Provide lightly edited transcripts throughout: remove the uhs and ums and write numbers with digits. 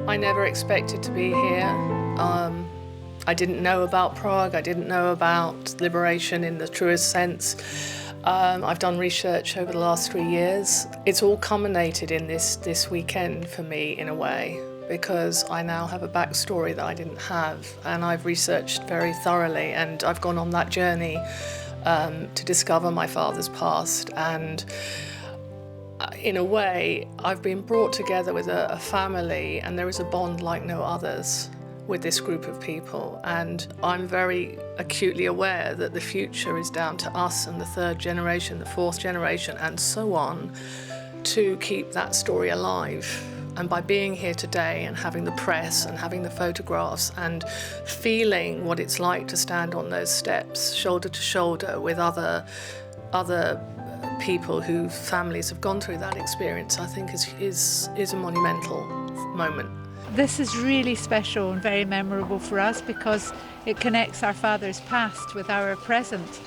I never expected to be here. I didn't know about Prague, I didn't know about liberation in the truest sense. I've done research over the last 3 years. It's all culminated in this weekend for me in a way, because I now have a backstory that I didn't have, and I've researched very thoroughly, and I've gone on that journey to discover my father's past. And in a way, I've been brought together with a family, and there is a bond like no others with this group of people. And I'm very acutely aware that the future is down to us and the third generation, the fourth generation, and so on, to keep that story alive. And by being here today and having the press and having the photographs and feeling what it's like to stand on those steps, shoulder to shoulder with other people whose families have gone through that experience, I think is a monumental moment. This is really special and very memorable for us because it connects our father's past with our present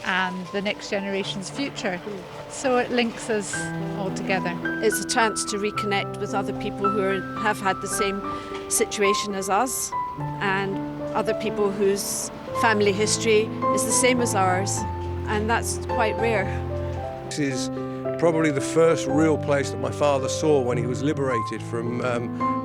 and the next generation's future. So it links us all together. It's a chance to reconnect with other people who have had the same situation as us, and other people whose family history is the same as ours, and that's quite rare. This is probably the first real place that my father saw when he was liberated from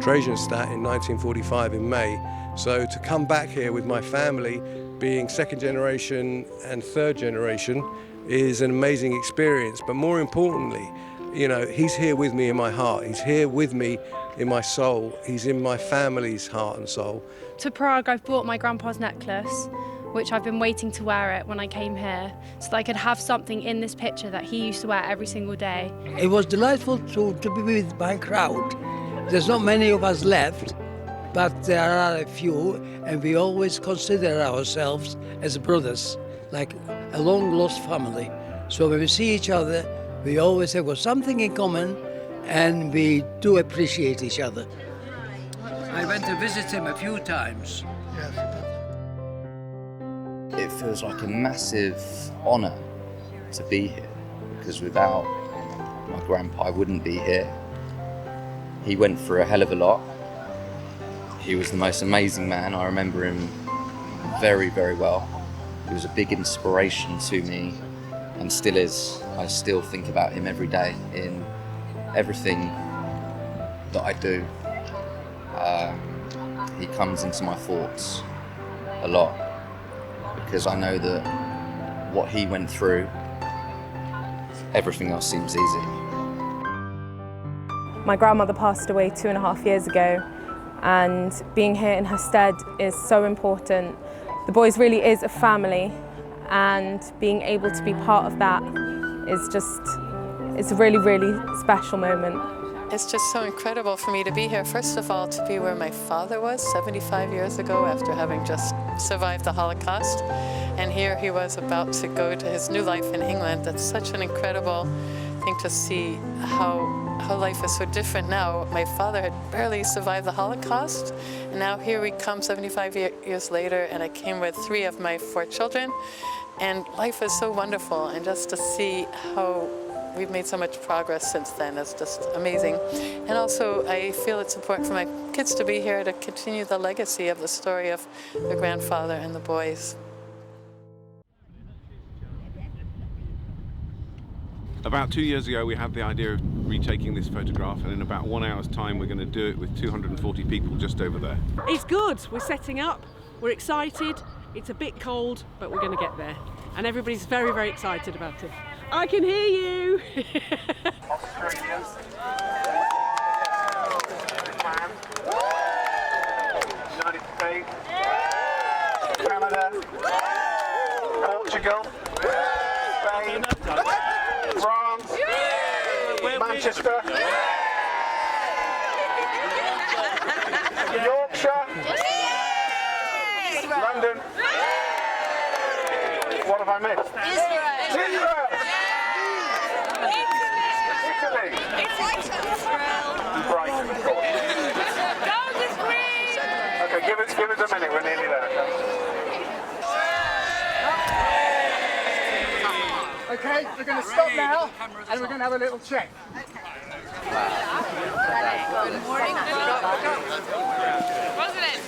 Trajanstadt in 1945 in May. So to come back here with my family, being second generation and third generation, is an amazing experience. But more importantly, you know, he's here with me in my heart. He's here with me in my soul. He's in my family's heart and soul. To Prague, I've bought my grandpa's necklace, which I've been waiting to wear it when I came here, so that I could have something in this picture that he used to wear every single day. It was delightful to be with my crowd. There's not many of us left, but there are a few, and we always consider ourselves as brothers, like a long-lost family. So when we see each other, we always have got something in common, and we do appreciate each other. I went to visit him a few times. It feels like a massive honour to be here, because without my grandpa I wouldn't be here. He went through a hell of a lot. He was the most amazing man. I remember him very, very well. He was a big inspiration to me and still is. I still think about him every day in everything that I do. He comes into my thoughts a lot, because I know that what he went through, everything else seems easy. My grandmother passed away 2.5 years ago, and being here in her stead is so important. The Boys really is a family, and being able to be part of that is just, it's a really, really special moment. It's just so incredible for me to be here. First of all, to be where my father was 75 years ago after having just survived the Holocaust. And here he was about to go to his new life in England. That's such an incredible thing to see how life is so different now. My father had barely survived the Holocaust, and now here we come 75 years later, and I came with 3 of my 4 children. And life is so wonderful, and just to see how we've made so much progress since then is just amazing. And also, I feel it's important for my kids to be here to continue the legacy of the story of their grandfather and the Boys. About 2 years ago, we had the idea of retaking this photograph, and in about 1 hour's time, we're going to do it with 240 people just over there. It's good. We're setting up. We're excited. It's a bit cold, but we're going to get there. And everybody's very, very excited about it. I can hear you. United States, Canada, Portugal, Spain, France, Manchester, Yorkshire, London. What have I missed? Israel. Italy. Brighton, of course. Okay, give us a minute, we're nearly there. Okay, we're going to stop now, and we're going to have a little check. Good morning. Wasn't it?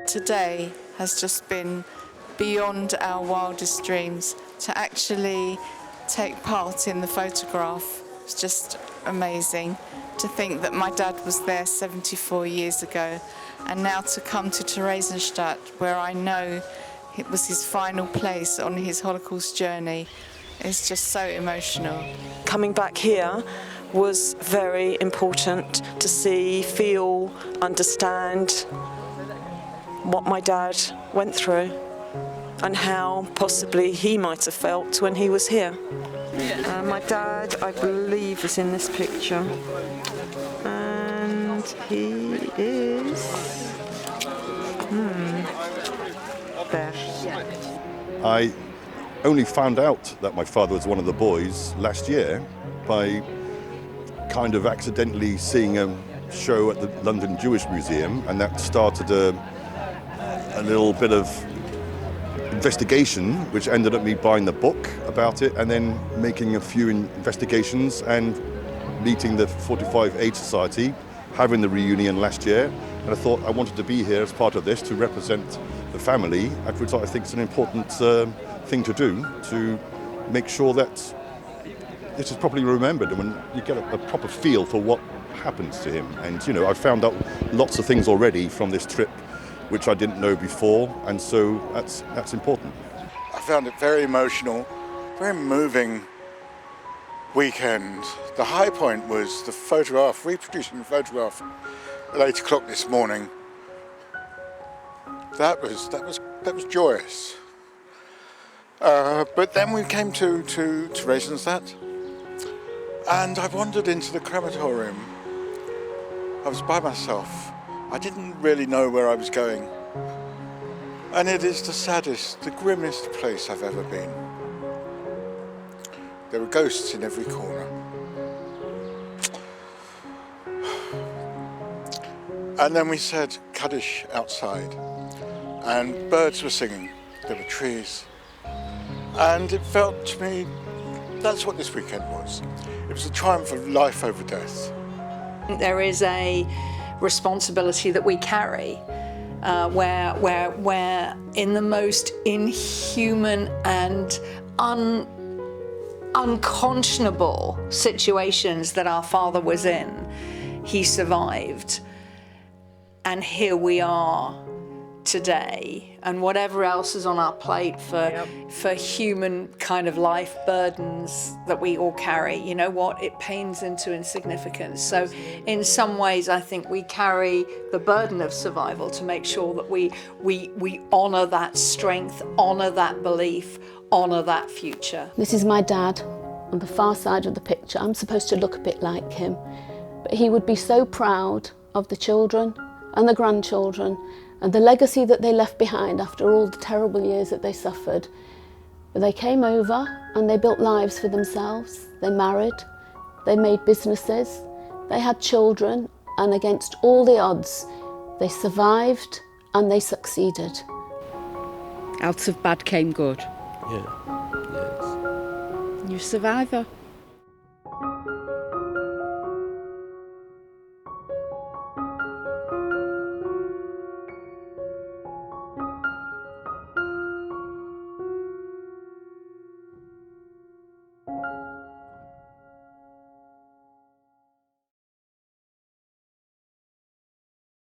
Today has just been beyond our wildest dreams. To actually take part in the photograph was just amazing. To think that my dad was there 74 years ago, and now to come to Theresienstadt, where I know it was his final place on his Holocaust journey, is just so emotional. Coming back here was very important to see, feel, understand what my dad went through and how possibly he might have felt when he was here. My dad, I believe, is in this picture, and he is there. I only found out that my father was one of the boys last year by kind of accidentally seeing a show at the London Jewish Museum, and that started a little bit of investigation, which ended up me buying the book about it and then making a few investigations and meeting the 45 Aid Society, having the reunion last year. And I thought I wanted to be here as part of this to represent the family, which I think is an important thing to do, to make sure that this is properly remembered and when you get a proper feel for what happens to him. And you know, I found out lots of things already from this trip which I didn't know before, and so that's important. I found it very emotional, very moving weekend. The high point was the photograph, reproducing the photograph at 8 o'clock this morning. That was joyous. But then we came to Theresienstadt, and I wandered into the crematorium. I was by myself. I didn't really know where I was going. And it is the saddest, the grimmest place I've ever been. There were ghosts in every corner. And then we said Kaddish outside, and birds were singing, there were trees. And it felt to me, that's what this weekend was. It was a triumph of life over death. There is a responsibility that we carry where in the most inhuman and unconscionable situations that our father was in, he survived. And here we are today, and whatever else is on our plate for human kind of life burdens that we all carry, you know what, it pains into insignificance. So in some ways I think we carry the burden of survival to make sure that we honour that strength, honour that belief, honour that future. This is my dad on the far side of the picture. I'm supposed to look a bit like him, but he would be so proud of the children and the grandchildren and the legacy that they left behind after all the terrible years that they suffered. But they came over and they built lives for themselves. They married, they made businesses, they had children, and against all the odds, they survived and they succeeded. Out of bad came good. Yeah. You're a survivor.